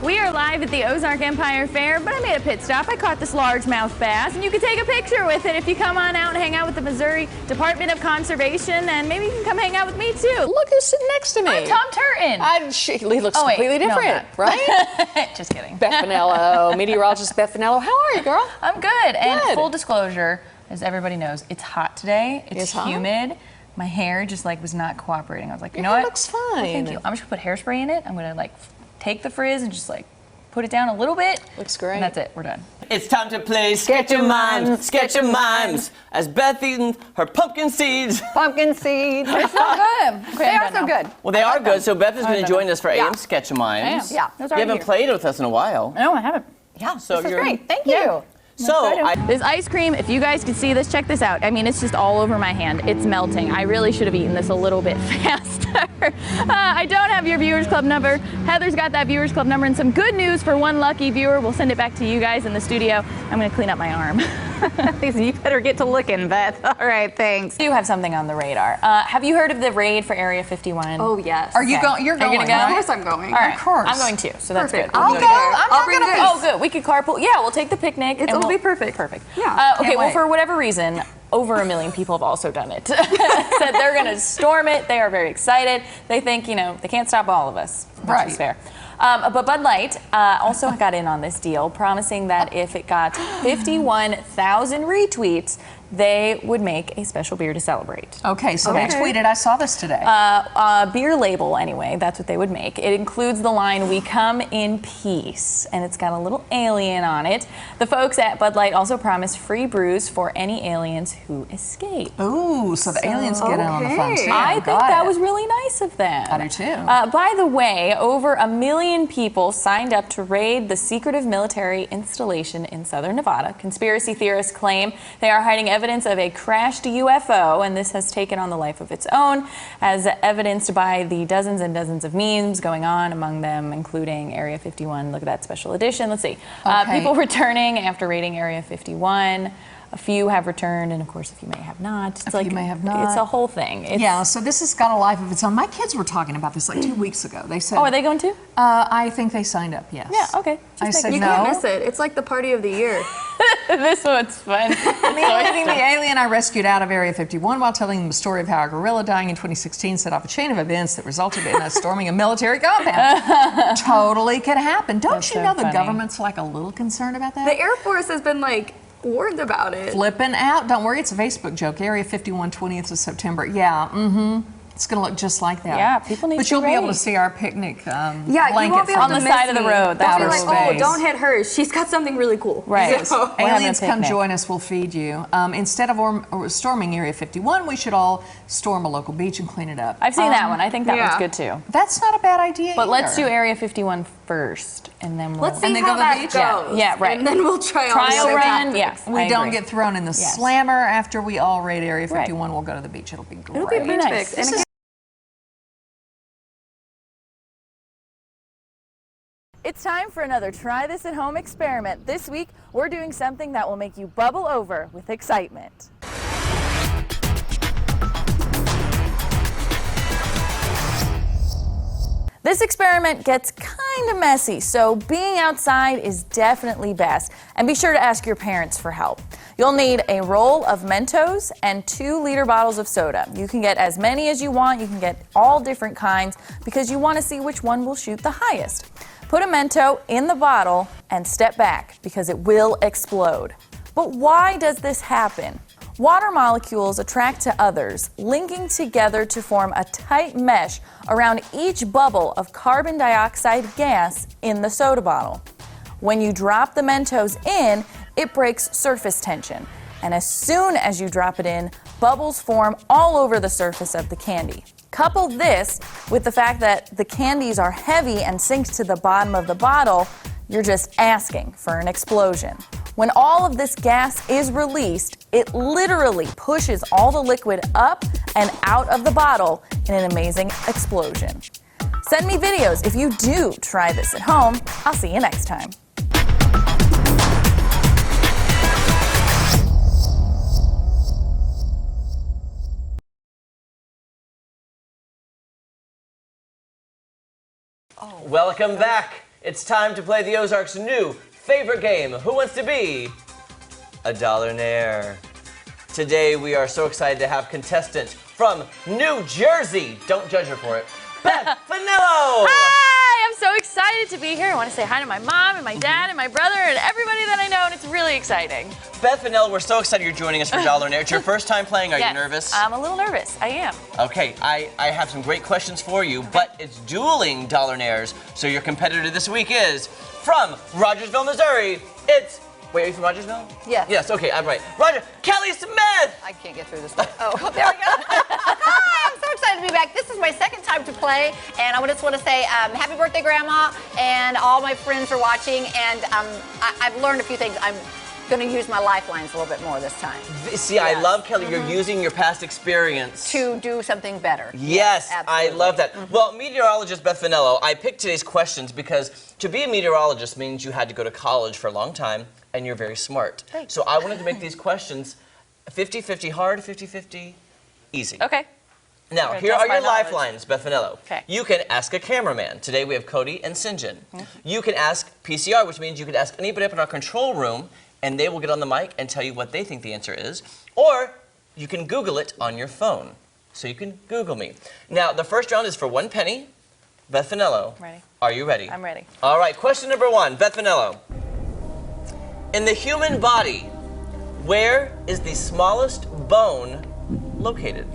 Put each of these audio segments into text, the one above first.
We are live at the Ozark Empire Fair, but I made a pit stop. I caught this largemouth bass, and you can take a picture with it if you come on out and hang out with the Missouri Department of Conservation, and maybe you can come hang out with me too. Look who's sitting next to me. I'm Tom Turton. He looks completely different, right? Just kidding. Beth Finello, meteorologist Beth Finello. How are you, girl? I'm good. And full disclosure, as everybody knows, it's hot today. It's humid. My hair just was not cooperating. I was like, you know what? It looks fine. Well, thank you. I'm just gonna put hairspray in it. I'm gonna take the frizz and just put it down a little bit. Looks great. And that's it. We're done. It's time to play Sketch Your Mimes, Sketch Your Mimes, as Beth eats her pumpkin seeds. Pumpkin seeds. They're so good. They are so good. Well, they are good, so Beth is going to join us for AM Sketch Your Mimes. Yeah. You haven't played with us in a while. No, I haven't. Yeah, so this is great. Thank you. This ice cream, if you guys can see this, check this out. I mean, it's just all over my hand. It's melting. I really should have eaten this a little bit faster. I don't have your Viewers Club number. Heather's got that Viewers Club number, and some good news for one lucky viewer. We'll send it back to you guys in the studio. I'm going to clean up my arm. You better get to looking, Beth. All right, thanks. You have something on the radar. Have you heard of the raid for Area 51? Oh, yes. Are you going? You're going to go? Of course I'm going. All right. Of course. I'm going too, so that's good. I'll go. I'll bring this. Oh, good. We could carpool. Yeah, we'll take the picnic. It'll be perfect. Perfect. Yeah. Okay, well, for whatever reason, over 1 million people have also done it. Said they're going to storm it. They are very excited. They think, they can't stop all of us. Which is fair. But Bud Light also got in on this deal, promising that if it got 51,000 retweets, they would make a special beer to celebrate. Okay, so they tweeted, I saw this today. Beer label, anyway, that's what they would make. It includes the line, "We come in peace," and it's got a little alien on it. The folks at Bud Light also promised free brews for any aliens who escape. Ooh, so the aliens get in on the fun too. I think that was really nice of them. I do too. By the way, over 1 million people signed up to raid the secretive military installation in southern Nevada. Conspiracy theorists claim they are hiding evidence of a crashed UFO, and this has taken on the life of its own, as evidenced by the dozens and dozens of memes going on, among them including Area 51. Look at that special edition. Let's see. People returning after raiding Area 51. A few have returned, and of course, a few may have not. It's may have not. It's a whole thing. Yeah, so this has got a life of its own. My kids were talking about this 2 weeks ago. They said, "Oh, are they going to?" I think they signed up, yes. Yeah, okay. I said, you can't miss it. It's like the party of the year. This one's fun. The alien I rescued out of Area 51 while telling them the story of how a gorilla dying in 2016 set off a chain of events that resulted in us storming a military compound. Totally could happen. Don't you know the government's a little concerned about that? The Air Force has been warned about it. Flipping out. Don't worry, it's a Facebook joke. Area 51, 20th of September. Yeah, It's going to look just like that. Yeah, people need to But you'll be able to see our picnic blankets you won't be able on the side of the road. They'll be outer like, space. oh, don't hit hers. She's got something really cool. Right. So, aliens, come join us. We'll feed you. Instead of storming Area 51, we should all storm a local beach and clean it up. I've seen that one. I think that one's good too. That's not a bad idea But either. let's do Area 51 first, and then we'll... let's see and then how go to the that beach? goes. Yeah, right. And then we'll try trial run. Yes, we don't get thrown in the slammer after we all raid Area 51. We'll go to the beach. It'll be great. It'll be nice. It's time for another Try This at Home experiment. This week, we're doing something that will make you bubble over with excitement. This experiment gets kind of messy, so being outside is definitely best. And be sure to ask your parents for help. You'll need a roll of Mentos and 2-liter bottles of soda. You can get as many as you want. You can get all different kinds because you want to see which one will shoot the highest. Put a Mento in the bottle and step back because it will explode. But why does this happen? Water molecules attract to others, linking together to form a tight mesh around each bubble of carbon dioxide gas in the soda bottle. When you drop the Mentos in, it breaks surface tension. And as soon as you drop it in, bubbles form all over the surface of the candy. Couple this with the fact that the candies are heavy and sink to the bottom of the bottle, you're just asking for an explosion. When all of this gas is released, it literally pushes all the liquid up and out of the bottle in an amazing explosion. Send me videos if you do try this at home. I'll see you next time. Welcome back. It's time to play the Ozarks' new favorite game, Who Wants to Be a Dollarnaire? Today we are so excited to have contestant from New Jersey, don't judge her for it, Beth Finello! Hi, I'm so excited to be here. I want to say hi to my mom and my dad and my brother and everybody that I know, and it's really exciting. Beth Finello, we're so excited you're joining us for Dollarnaire. It's your first time playing. Are you Yes, nervous? I'm a little nervous. I am. Okay, I have some great questions for you, but it's dueling Dollarnaires. So your competitor this week is from Rogersville, Missouri. It's, wait, are you from Rogersville? Yes. Yes, okay, I'm right. Kelly Smith! I can't get through this one. Oh, there we go. Hi, I'm so excited to be back. This is my second time to play, and I just want to say happy birthday, Grandma, and all my friends are watching, and I've learned a few things. I'm going to use my lifelines a little bit more this time. See, I love, Kelly, you're using your past experience To do something better. Yes, I absolutely. love that. Well, meteorologist Beth Finello, I picked today's questions because to be a meteorologist means you had to go to college for a long time, and you're very smart. Thanks. So I wanted to make these questions 50-50 hard, 50-50 easy. Okay. Now, gonna here test are my your knowledge. lifelines, Beth Finello. Okay. You can ask a cameraman. Today we have Cody and St. John. You can ask PCR, which means you can ask anybody up in our control room, and they will get on the mic and tell you what they think the answer is. Or you can Google it on your phone. So you can Google me. Now, the first round is for 1 penny. Beth Finello. Ready. Are you ready? I'm ready. All right, question number 1, Beth Finello. In the human body, where is the smallest bone located?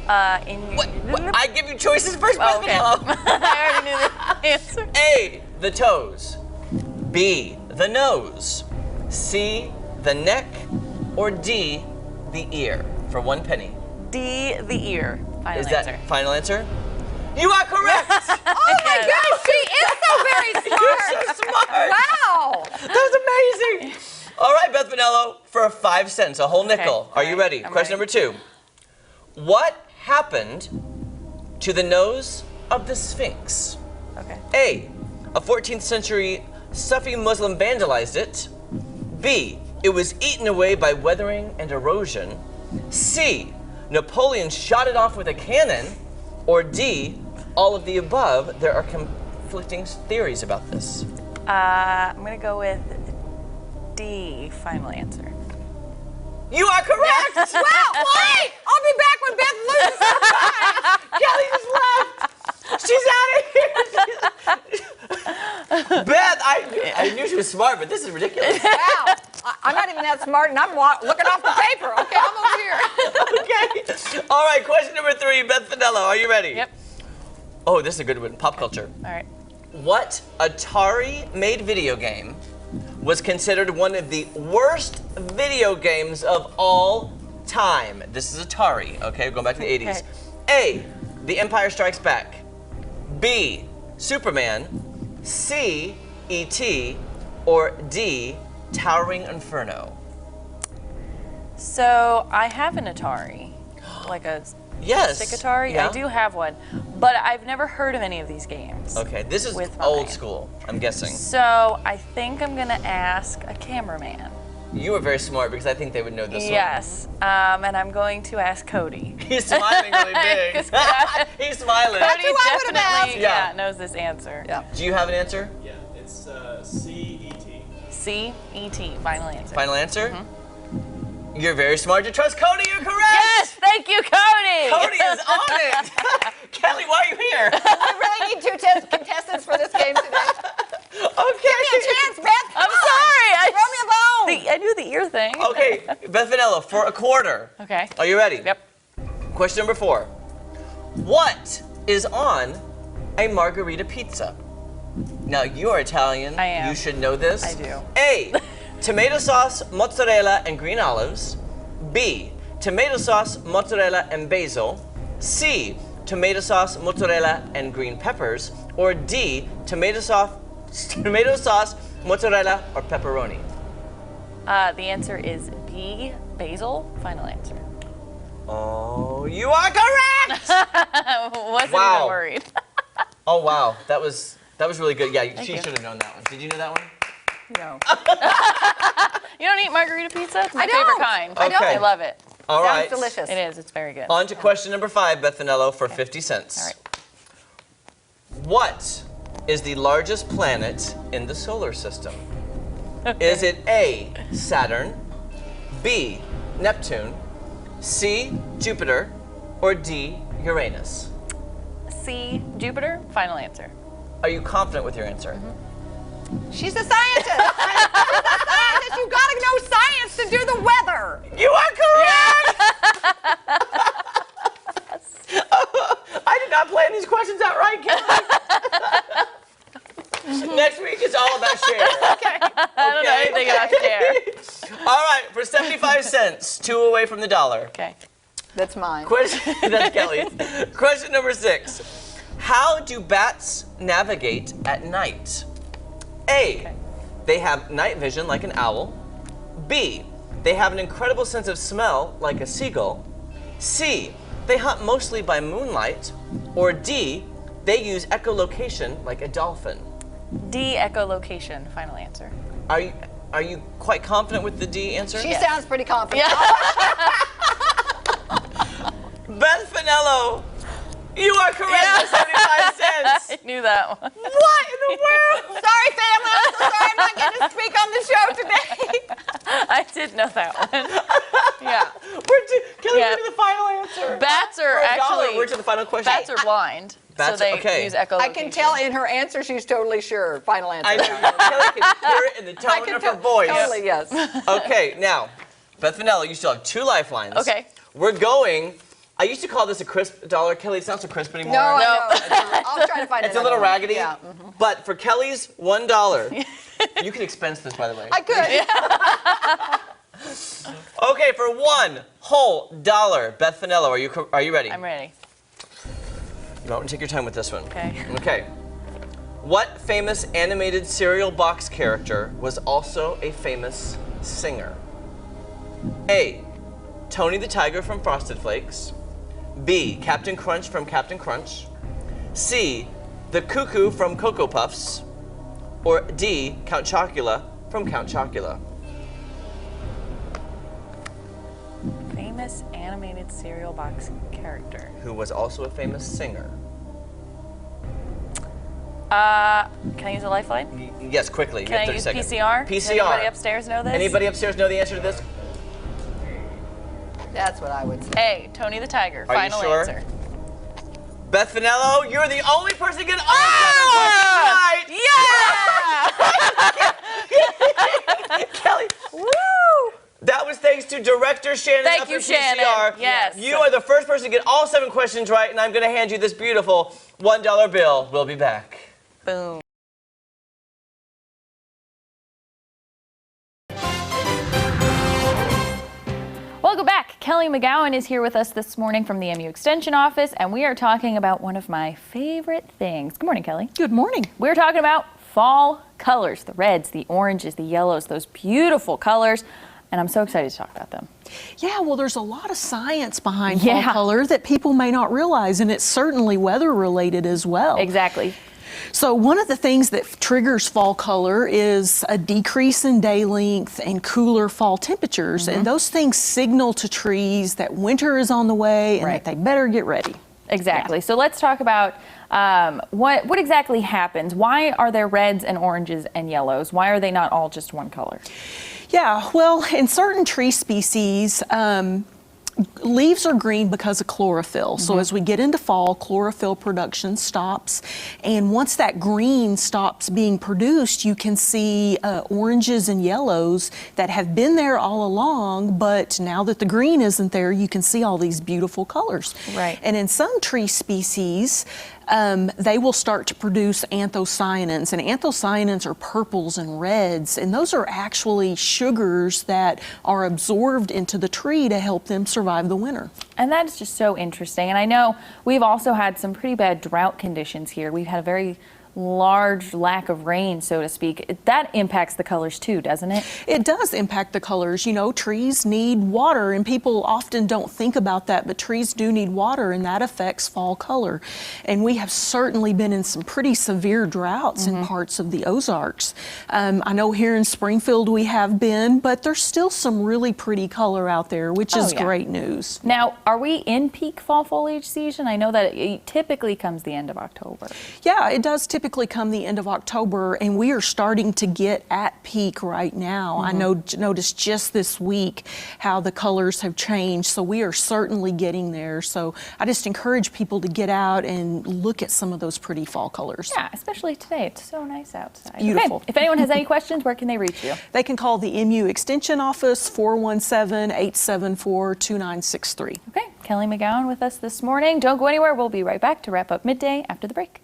What? I give you choices first, Beth Oh, okay. Finello. I already knew the answer. A, the toes. B, the nose. C, the neck. Or D, the ear. For 1 penny. D, the ear. Final Is answer. that final answer? You are correct! Oh my gosh, she is so very smart. You're so smart! Wow. That was amazing! All right, Beth Finello, for 5 cents, a whole nickel. Okay, Are you ready? I'm Question ready. number 2. What happened to the nose of the Sphinx? Okay. A, a 14th century Sufi Muslim vandalized it. B, it was eaten away by weathering and erosion. C, Napoleon shot it off with a cannon. Or D, all of the above. There are conflicting theories about this. I'm going to go with D, final answer. You are correct! Wow, wait! I'll be back when Beth loses. Kelly just left! She's out of here! Beth, I knew she was smart, but this is ridiculous. Wow. I'm not even that smart, and I'm looking off the paper. Okay, I'm over here. Okay. All right, question number 3, Beth Finello, are you ready? Yep. Oh, this is a good one. Pop culture. All right. What Atari-made video game was considered one of the worst video games of all time? This is Atari, okay? Going back to the 80s. A, The Empire Strikes Back. B, Superman. C, E.T. Or D, Towering Inferno. So I have an Atari, like a Yes. stick Atari. Yeah. I do have one, but I've never heard of any of these games. Okay, this is With old mine. school, I'm guessing. So I think I'm gonna ask a cameraman. You were very smart because I think they would know this Yes, and I'm going to ask Cody. one. He's smiling really big. 'Cause He's smiling. Cody who I would've definitely Yeah. knows this answer. Yeah. Do you have an answer? Yeah, it's C-E-T. C, E-T, final answer. Final answer? You're very smart to trust Cody. You're correct. Yes, thank you, Cody. Cody is on it. Kelly, why are you here? We really need 2 contestants for this game today. Okay. Give me a chance, Beth. I'm Come on. sorry. Throw me a bone. I knew the ear thing. Okay, Beth Finello, for a quarter. Okay. Are you ready? Yep. Question number 4. What is on a margarita pizza? Now, you are Italian. I am. You should know this. I do. A, tomato sauce, mozzarella, and green olives. B, tomato sauce, mozzarella, and basil. C, tomato sauce, mozzarella, and green peppers. Or D, tomato sauce, mozzarella, or pepperoni. The answer is B, basil, final answer. Oh, you are correct! Wasn't Wow. even worried. Oh wow, that was really good. Yeah, she you. should have known that one. Did you know that one? No. You don't eat margarita pizza? It's my I don't. favorite kind. I don't. Okay. I love it. All right. Sounds delicious. It is. It's very good. On to question number 5, Beth Finello, for 50 cents. All right. What is the largest planet in the solar system? Is it A, Saturn, B, Neptune, C, Jupiter, or D, Uranus? C, Jupiter. Final answer. Are you confident with your answer? She's a scientist. She's a scientist. You gotta know science to do the weather. You are correct! I did not plan these questions out right, Kelly. Next week is all about share. I don't know anything about share. All right, for 75 cents, 2 away from the dollar. Okay. That's mine. Question, that's Kelly's. Question number 6. How do bats navigate at night? A, they have night vision like an owl. B, they have an incredible sense of smell like a seagull. C, they hunt mostly by moonlight. Or D, they use echolocation like a dolphin. D, echolocation. Final answer. Are you quite confident with the D answer? She sounds pretty confident. Beth Finello, you are correct for 75 cents. I knew that one. What in the world? Sorry, family. I'm so sorry I'm not getting to speak on the show today. I did know that one. Yeah. Kelly, Yeah. give me the final answer. Bats are For a dollar, actually we're to the final question. bats are blind, Bats so are- they okay. use echolocation. I can tell in her answer she's totally sure. Final answer. I know. Kelly can hear it in the I tone can of her tell. voice. Totally, yes. Okay, now, Beth Finello, you still have 2 lifelines. Okay. We're going. I used to call this a crisp dollar. Kelly, it's not so crisp anymore. No, I know. I'll try to find It's a another little one. raggedy. Yeah. But for Kelly's $1, you can expense this, by the way. I could. Okay, for $1 whole dollar, Beth Finello, are you ready? I'm ready. You want to take your time with this one. Okay. Okay. What famous animated cereal box character was also a famous singer? A, Tony the Tiger from Frosted Flakes. B, Captain Crunch from Captain Crunch. C, the Cuckoo from Cocoa Puffs. Or D, Count Chocula from Count Chocula. Famous animated cereal box character. Who was also a famous singer. Can I use a lifeline? Yes, quickly. Can I You have use 30 seconds. PCR? PCR. Does anybody upstairs know this? Anybody upstairs know the answer to this? That's what I would say. A, Tony the Tiger. Are you Final sure? answer. Beth Finello, you're the only person to get all 7 questions right. Yeah! Kelly, Woo! that was thanks to director Shannon. Thank up you, at Shannon. PCR. Yes. You are the first person to get all 7 questions right, and I'm going to hand you this beautiful $1 bill. We'll be back. Boom. Welcome back. Kelly McGowan is here with us this morning from the MU Extension office, and we are talking about one of my favorite things. Good morning, Kelly. Good morning. We're talking about fall colors, the reds, the oranges, the yellows, those beautiful colors, and I'm so excited to talk about them. Yeah, well, there's a lot of science behind Yeah. fall color that people may not realize, and it's certainly weather related as well. Exactly. So one of the things that triggers fall color is a decrease in day length and cooler fall temperatures, and those things signal to trees that winter is on the way and Right. that they better get ready. Exactly. So let's talk about what exactly happens. Why are there reds and oranges and yellows? Why are they not all just one color? Yeah, well, in certain tree species, leaves are green because of chlorophyll. So as we get into fall, chlorophyll production stops. And once that green stops being produced, you can see oranges and yellows that have been there all along, but now that the green isn't there, you can see all these beautiful colors. Right. And in some tree species, they will start to produce anthocyanins, and anthocyanins are purples and reds, and those are actually sugars that are absorbed into the tree to help them survive the winter. And that is just so interesting. And I know we've also had some pretty bad drought conditions here. We've had a very large lack of rain, so to speak. That impacts the colors too, doesn't it? It does impact the colors. You know, trees need water, and people often don't think about that, but trees do need water, and that affects fall color. And we have certainly been in some pretty severe droughts in parts of the Ozarks. I know here in Springfield we have been, but there's still some really pretty color out there, which is yeah. great news. Now, are we in peak fall foliage season? I know that it typically comes the end of October. Yeah, it does typically typically come the end of October, and we are starting to get at peak right now. I noticed just this week how the colors have changed, so we are certainly getting there. So I just encourage people to get out and look at some of those pretty fall colors. Yeah, especially today. It's so nice outside. Beautiful. Okay. If anyone has any questions, where can they reach you? They can call the MU Extension Office, 417-874-2963. Okay. Kelly McGowan with us this morning. Don't go anywhere. We'll be right back to wrap up Midday after the break.